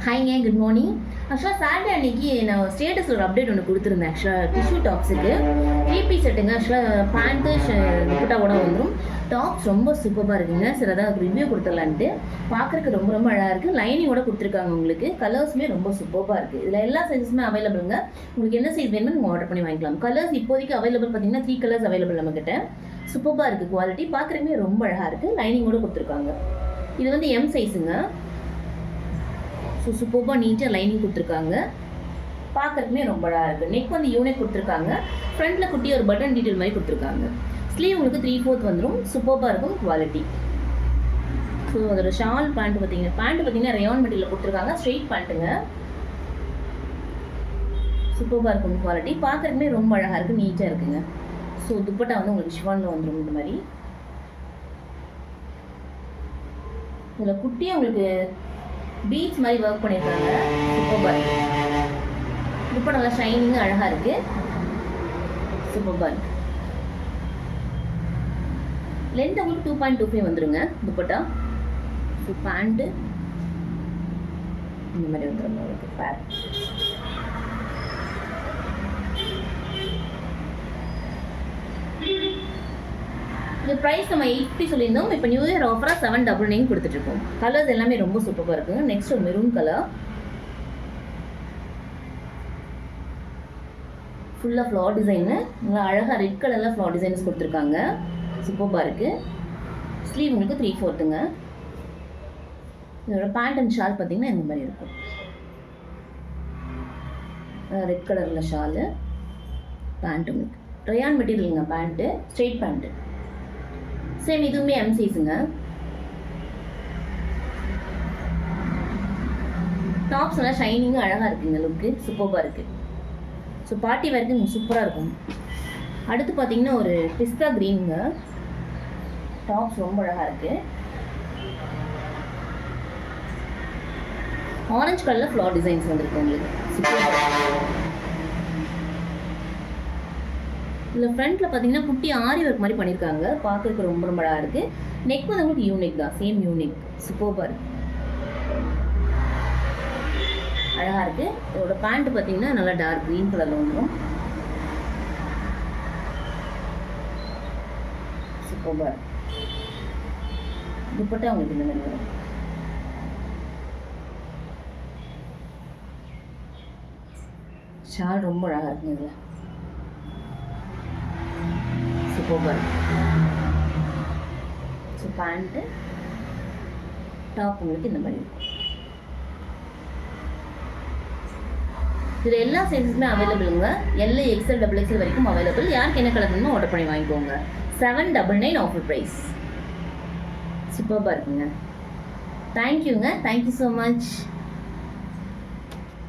ஹாய்ங்க, good morning. ஆக்சுவலாக Saturday அன்னைக்கு நான் ஸ்டேட்டஸில் ஒரு அப்டேட் ஒன்று கொடுத்துருந்தேன். ஆக்சுவலாக டிஷ்யூ டாப்ஸுக்கு 3 செட்டுங்க. ஆக்சுவலாக பேண்ட்டு துப்பட்டாவோட வந்துடும். டாப்ஸ் ரொம்ப சூப்பராக இருக்குங்க. சரி, அதான் ரிவ்யூ கொடுத்துடலான்ட்டு. பார்க்குறதுக்கு ரொம்ப ரொம்ப அழகாக இருக்குது. லைனிங்கோட கொடுத்துருக்காங்க உங்களுக்கு. கலர்ஸுமே ரொம்ப சூப்பராக இருக்குது. இதில் எல்லா சைஸஸுமே அவைலபிளுங்க. உங்களுக்கு என்ன சைஸ் வேணுமோ நீங்கள் ஆர்டர் பண்ணி வாங்கிக்கலாம். கலர்ஸ் இப்போதைக்கு அவைலபிள் பார்த்தீங்கன்னா 3 கலர்ஸ் அவைலபிள் நம்மக்கிட்ட. சூப்பராக இருக்குது குவாலிட்டி. பார்க்குறதுமே ரொம்ப அழகாக இருக்குது. லைனிங்கோட கொடுத்துருக்காங்க. இது வந்து எம் சைஸுங்க. ஸோ சூப்பராக நீட்டாக லைனிங் கொடுத்துருக்காங்க. பார்க்குறதுக்குமே ரொம்ப அழகாக இருக்குது. நெக் வந்து யூனிக் கொடுத்துருக்காங்க. ஃப்ரண்ட்டில் குட்டி ஒரு பட்டன் டீட்டெயில் மாதிரி கொடுத்துருக்காங்க. ஸ்லீவ் உங்களுக்கு 3/4 வந்துடும். சூப்பராக இருக்கும் குவாலிட்டி. ஸோ அதோட ஷால் பார்த்தீங்கன்னா ரயான் மெட்டீரியல் கொடுத்துருக்காங்க. ஸ்ட்ரெயிட் பேண்ட்டுங்க. சூப்பராக இருக்கும் குவாலிட்டி. பார்க்குறதுக்குமே ரொம்ப அழகாக இருக்குது, நீட்டாக இருக்குங்க. ஸோ துப்பட்டா வந்து உங்களுக்கு ஷிஃபானில் வந்துடும். இந்த மாதிரி இதில் குட்டியாக உங்களுக்கு பீச் மாதிரி ஒர்க் பண்ணியிருக்காங்க. சூப்பராக இருக்குது. துப்பட்டா நல்லா ஷைனிங்காக அழகாக இருக்குது. சூப்பராக இருக்குது. லென்த் உங்களுக்கு 2.25 வந்துடுங்க துப்பட்டா. ஸோ பேண்ட்டு இந்த மாதிரி வந்துடுங்க உங்களுக்கு. பேண்ட் இந்த ப்ரைஸ் நம்ம 850 சொல்லியிருந்தோம். இப்போ நியூ இயர் ஆஃபராக 799 கொடுத்துட்ருக்கோம். கலர்ஸ் எல்லாமே ரொம்ப சூப்பராக இருக்குங்க. நெக்ஸ்ட் ஒரு மெரூன் கலர். ஃபுல்லாக ஃப்ளார் டிசைனு. நல்லா அழகாக ரெட் கலரில் ஃப்ளார் டிசைன்ஸ் கொடுத்துருக்காங்க. சூப்பராக இருக்குது. ஸ்லீவ் உங்களுக்கு 3/4ங்க. இதோட பேண்ட் அண்ட் ஷால் பார்த்தீங்கன்னா இந்த மாதிரி இருக்கும். ரெட் கலரில் ஷாலு. பேண்ட்டு உங்களுக்கு ரயான் மெட்டீரியலுங்க. Pant straight pant. சேம் இதுவுமே எம் சைஸுங்க. டாப்ஸ் நல்லா ஷைனிங்காக அழகாக இருக்குங்க. லுக்கு சூப்பராக இருக்குது. ஸோ பார்ட்டி வேருக்கு சூப்பராக இருக்கும். அடுத்து பார்த்தீங்கன்னா ஒரு பிஸ்தா க்ரீனுங்க. டாப்ஸ் ரொம்ப அழகாக இருக்குது. ஆரஞ்சு கலரில் ஃப்ளார் டிசைன்ஸ் வந்துருக்கு உங்களுக்கு. சூப்பராக. இதில் ஃப்ரண்ட்டில் பார்த்தீங்கன்னா குட்டி ஆரி ஒர்க் மாதிரி பண்ணியிருக்காங்க. பார்க்குறதுக்கு ரொம்ப ரொம்ப அழகாக இருக்குது. நெக் வந்து உங்களுக்கு யூனிக் தான். Same unique. சூப்பராக இருக்குது. அழகாக இருக்குது. இதோட பேண்ட்டு பார்த்தீங்கன்னா நல்லா டார்க் க்ரீன் கலரில் வந்துடும். சூப்பராக இருக்குது. துப்பட்டா உங்களுக்கு இந்த மாதிரி வரும். ஷால் ரொம்ப அழகாக இருக்குங்க. இதில் சூப்பராக இருக்குது. ஸோ பேண்ட்டு டாப் உங்களுக்கு இந்த மாதிரி இருக்கும். இதில் எல்லா சைஸஸுமே அவைலபிளுங்க. எல், எக்ஸ்எல், XXL வரைக்கும் அவைலபிள். யாருக்கு என்ன கலர் வேணுமோ ஆர்டர் பண்ணி வாங்கிக்கோங்க. 799 ஆஃபர் ப்ரைஸ். சூப்பராக இருக்குங்க. தேங்க்யூங்க. Thank you so much.